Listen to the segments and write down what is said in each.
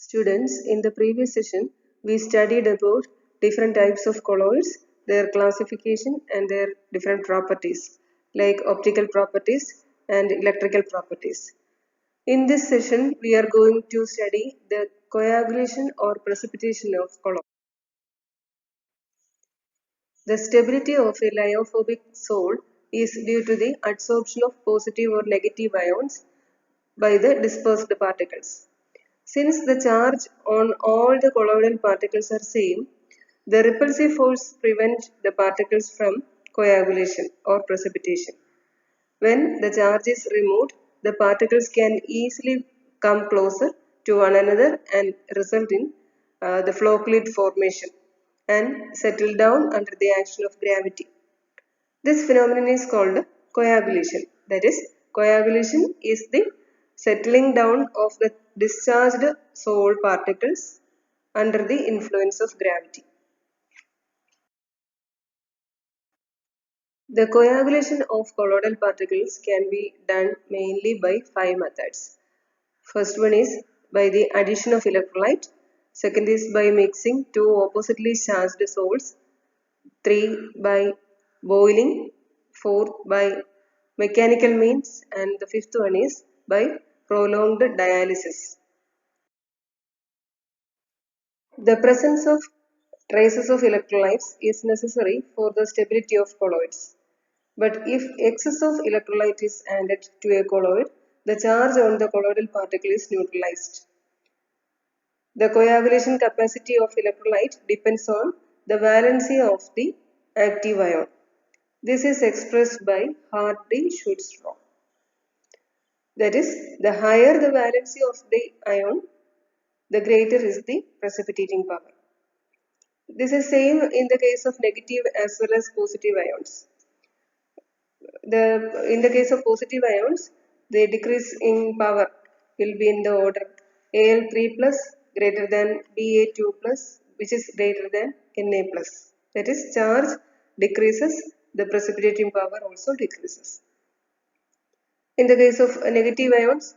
Students, in the previous session, we studied about different types of colloids, their classification and their different properties, like optical properties and electrical properties. In this session, we are going to study the coagulation or precipitation of colloids. The stability of a lyophobic sol is due to the adsorption of positive or negative ions by the dispersed particles. Since the charge on all the colloidal particles are same, the repulsive force prevents the particles from coagulation or precipitation. When the charge is removed, the particles can easily come closer to one another and result in the flocculate formation and settle down under the action of gravity. This phenomenon is called coagulation. That is, coagulation is the settling down of the discharged sol particles under the influence of gravity. The coagulation of colloidal particles can be done mainly by 5 methods. First one is by the addition of electrolyte. Second is by mixing two oppositely charged sols. 3 by boiling. 4 by mechanical means. And the fifth one is by prolonged dialysis. The presence of traces of electrolytes is necessary for the stability of colloids. But if excess of electrolyte is added to a colloid, the charge on the colloidal particle is neutralized. The coagulation capacity of electrolyte depends on the valency of the active ion. This is expressed by Hardy-Schutz law. That is, the higher the valency of the ion, the greater is the precipitating power. This is same in the case of negative as well as positive ions. In the case of positive ions, the decrease in power will be in the order Al3 plus greater than Ba2 plus, which is greater than Na plus. That is, charge decreases, the precipitating power also decreases. In the case of negative ions,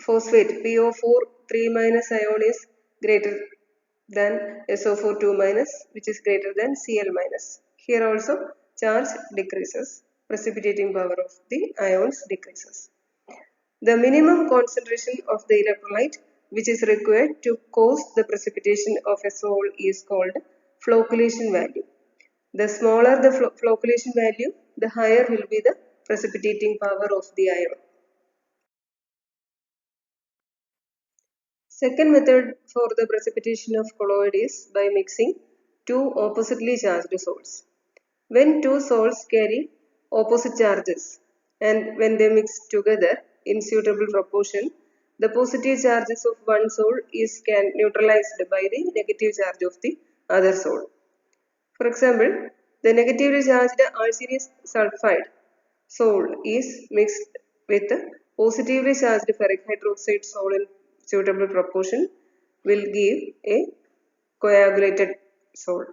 phosphate PO4 3 minus ion is greater than SO4 2 minus, which is greater than Cl minus. Here also charge decreases, precipitating power of the ions decreases. The minimum concentration of the electrolyte which is required to cause the precipitation of a sol is called flocculation value. The smaller the flocculation value, the higher will be the precipitating power of the ion. Second method for the precipitation of colloid is by mixing two oppositely charged sols. When two sols carry opposite charges and when they mix together in suitable proportion, the positive charges of one sol is neutralized by the negative charge of the other sol. For example, the negatively charged arsenic sulfide sol is mixed with the positively charged ferric hydroxide sol in suitable proportion will give a coagulated sol.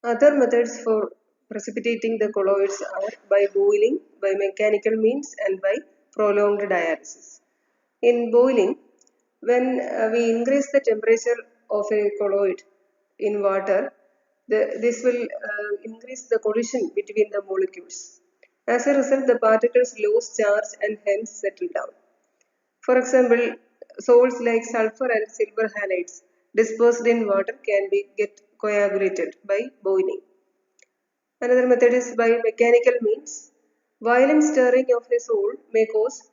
Other methods for precipitating the colloids are by boiling, by mechanical means and by prolonged dialysis. In boiling, when we increase the temperature of a colloid in water, this will increase the collision between the molecules. As a result, the particles lose charge and hence settle down. For example, salts like sulfur and silver halides dispersed in water can get coagulated by boiling. Another method is by mechanical means. Violent stirring of a salt may cause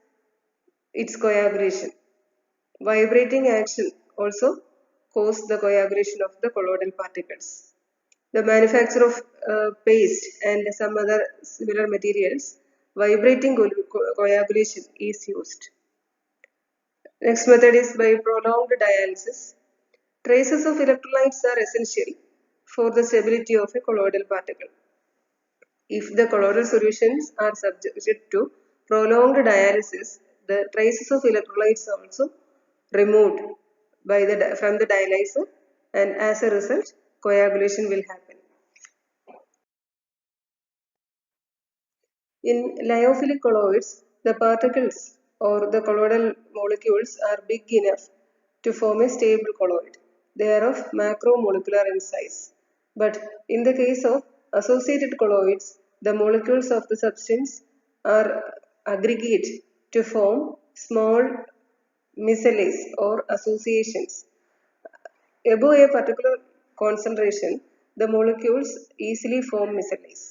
its coagulation. Vibrating action also cause the coagulation of the colloidal particles. The manufacture of paste and some other similar materials, vibrating coagulation is used. Next method is by prolonged dialysis. Traces of electrolytes are essential for the stability of a colloidal particle. If the colloidal solutions are subject to prolonged dialysis, the traces of electrolytes are also removed from the dialyzer, and as a result, coagulation will happen. In lyophilic colloids, the particles or the colloidal molecules are big enough to form a stable colloid. They are of macromolecular in size. But in the case of associated colloids, the molecules of the substance are aggregate to form small micelles or associations. Above a particular concentration, the molecules easily form micelles.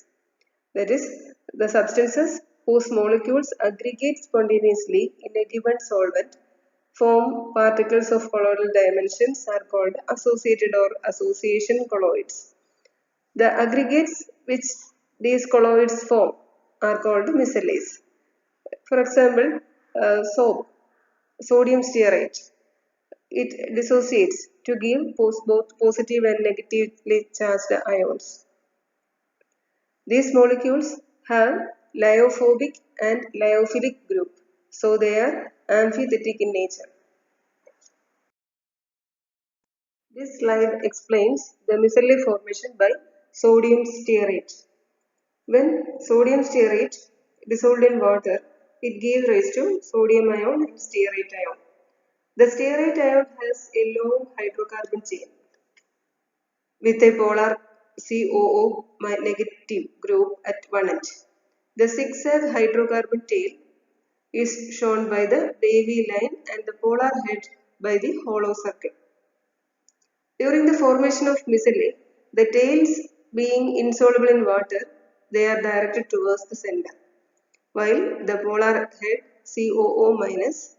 That is, the substances whose molecules aggregate spontaneously in a given solvent form particles of colloidal dimensions are called associated or association colloids. The aggregates which these colloids form are called micelles. For example, soap, sodium stearate, it dissociates to give both positive and negatively charged ions. These molecules have lyophobic and lyophilic group, so they are amphithetic in nature. This slide explains the micelle formation by sodium stearate. When sodium stearate dissolved in water, it gives rise to sodium ion and stearate ion. The stearate ion has a long hydrocarbon chain with a polar COO negative group at one end. The zigzag hydrocarbon tail is shown by the wavy line and the polar head by the hollow circle. During the formation of micelle, the tails being insoluble in water, they are directed towards the center, while the polar head COO minus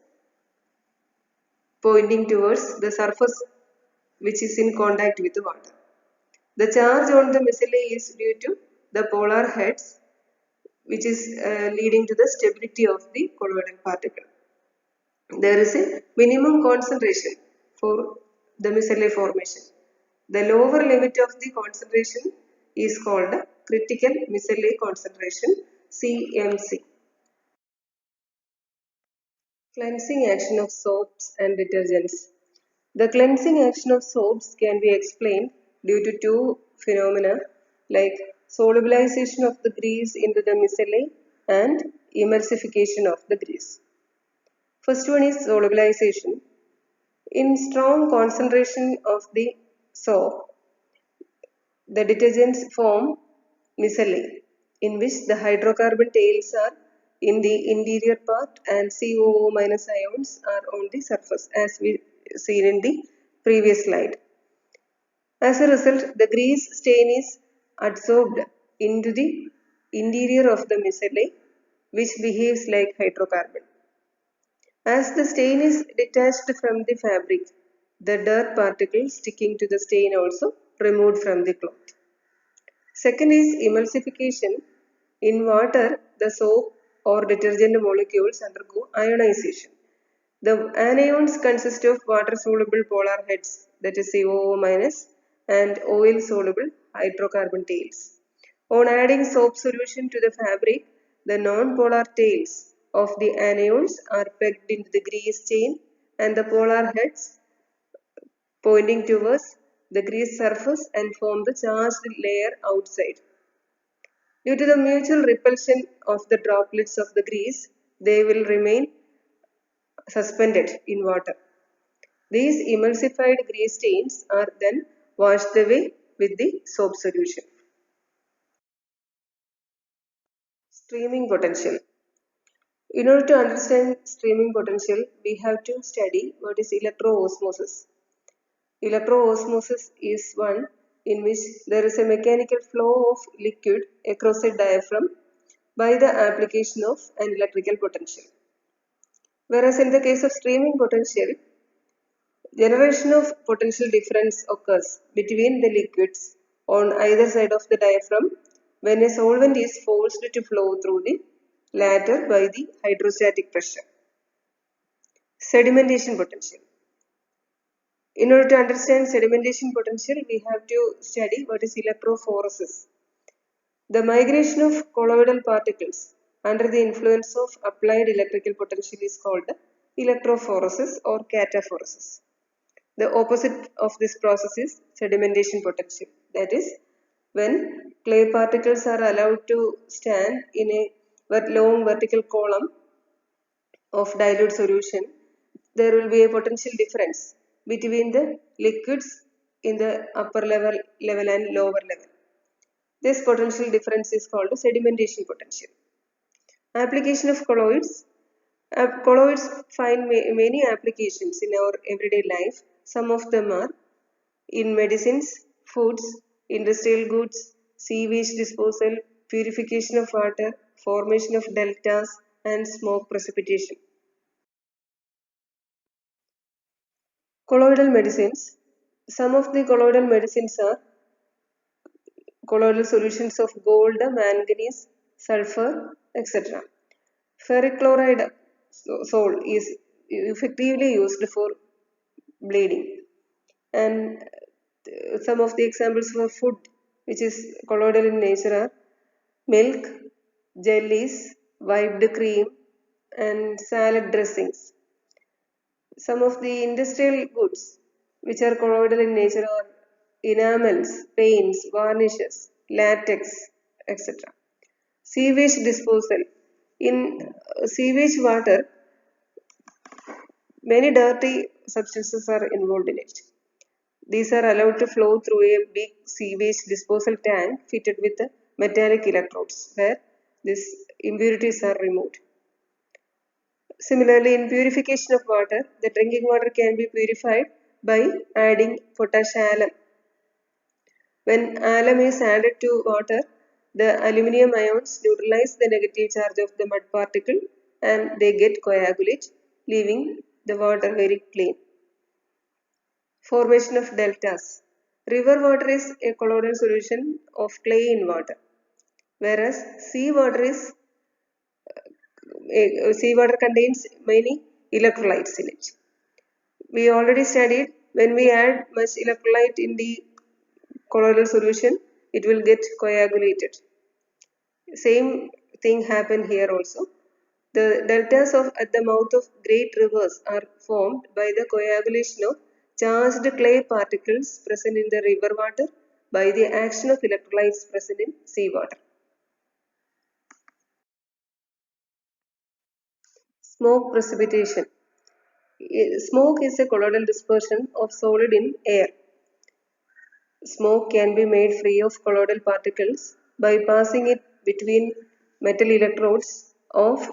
pointing towards the surface which is in contact with the water. The charge on the micelle is due to the polar heads, which is leading to the stability of the colloidal particle. There is a minimum concentration for the micelle formation. The lower limit of the concentration is called critical micelle concentration, CMC. Cleansing action of soaps and detergents. The cleansing action of soaps can be explained due to two phenomena like solubilization of the grease into the micelle and emulsification of the grease. First one is solubilization. In strong concentration of the soap, the detergents form micelle in which the hydrocarbon tails are in the interior part and COO minus ions are on the surface as we seen in the previous slide. As a result, the grease stain is adsorbed into the interior of the micelle which behaves like hydrocarbon. As the stain is detached from the fabric, the dirt particles sticking to the stain also removed from the cloth. Second is emulsification. In water, the soap or detergent molecules undergo ionization. The anions consist of water-soluble polar heads, that is COO minus, and oil-soluble hydrocarbon tails. On adding soap solution to the fabric, the non-polar tails of the anions are pegged into the grease chain and the polar heads pointing towards the grease surface and form the charged layer outside. Due to the mutual repulsion of the droplets of the grease, they will remain suspended in water. These emulsified grease stains are then washed away with the soap solution. Streaming potential. In order to understand streaming potential, we have to study what is electroosmosis. Electroosmosis is one in which there is a mechanical flow of liquid across a diaphragm by the application of an electrical potential. Whereas in the case of streaming potential, generation of potential difference occurs between the liquids on either side of the diaphragm when a solvent is forced to flow through the latter by the hydrostatic pressure. Sedimentation potential. In order to understand sedimentation potential, we have to study what is electrophoresis. The migration of colloidal particles under the influence of applied electrical potential is called electrophoresis or cataphoresis. The opposite of this process is sedimentation potential. That is, when clay particles are allowed to stand in a long vertical column of dilute solution, there will be a potential difference between the liquids in the upper level and lower level. This potential difference is called sedimentation potential. Application of colloids. Colloids find many applications in our everyday life. Some of them are in medicines, foods, industrial goods, sewage disposal, purification of water, formation of deltas, and smoke precipitation. Colloidal medicines. Some of the colloidal medicines are colloidal solutions of gold, manganese, sulfur, etc. Ferric chloride salt is effectively used for bleeding. And some of the examples for food which is colloidal in nature are milk, jellies, whipped cream, and salad dressings. Some of the industrial goods which are colloidal in nature are enamels, paints, varnishes, latex, etc. Sewage disposal. In sewage water, many dirty substances are involved in it. These are allowed to flow through a big sewage disposal tank fitted with metallic electrodes where these impurities are removed. Similarly, in purification of water, the drinking water can be purified by adding potash alum. When alum is added to water, the aluminium ions neutralize the negative charge of the mud particle and they get coagulate, leaving the water very clean. Formation of deltas. River water is a colloidal solution of clay in water, whereas seawater contains many electrolytes in it. We already studied when we add much electrolyte in the colloidal solution, it will get coagulated. Same thing happened here also. The deltas at the mouth of great rivers are formed by the coagulation of charged clay particles present in the river water by the action of electrolytes present in seawater. Smoke precipitation. Smoke is a colloidal dispersion of solid in air. Smoke can be made free of colloidal particles by passing it between metal electrodes of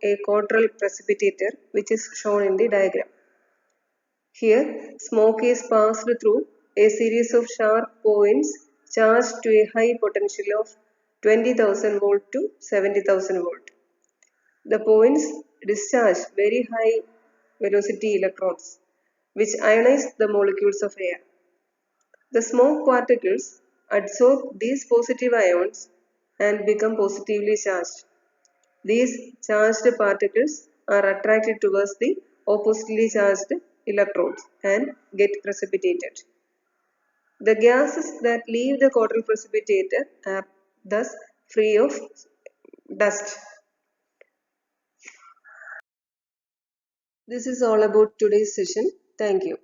a Cottrell precipitator, which is shown in the diagram. Here, smoke is passed through a series of sharp points charged to a high potential of 20,000 volt to 70,000 volt. The points discharge very high velocity electrons, which ionize the molecules of air. The smoke particles absorb these positive ions and become positively charged. These charged particles are attracted towards the oppositely charged electrodes and get precipitated. The gases that leave the Cottrell precipitator are thus free of dust. This is all about today's session. Thank you.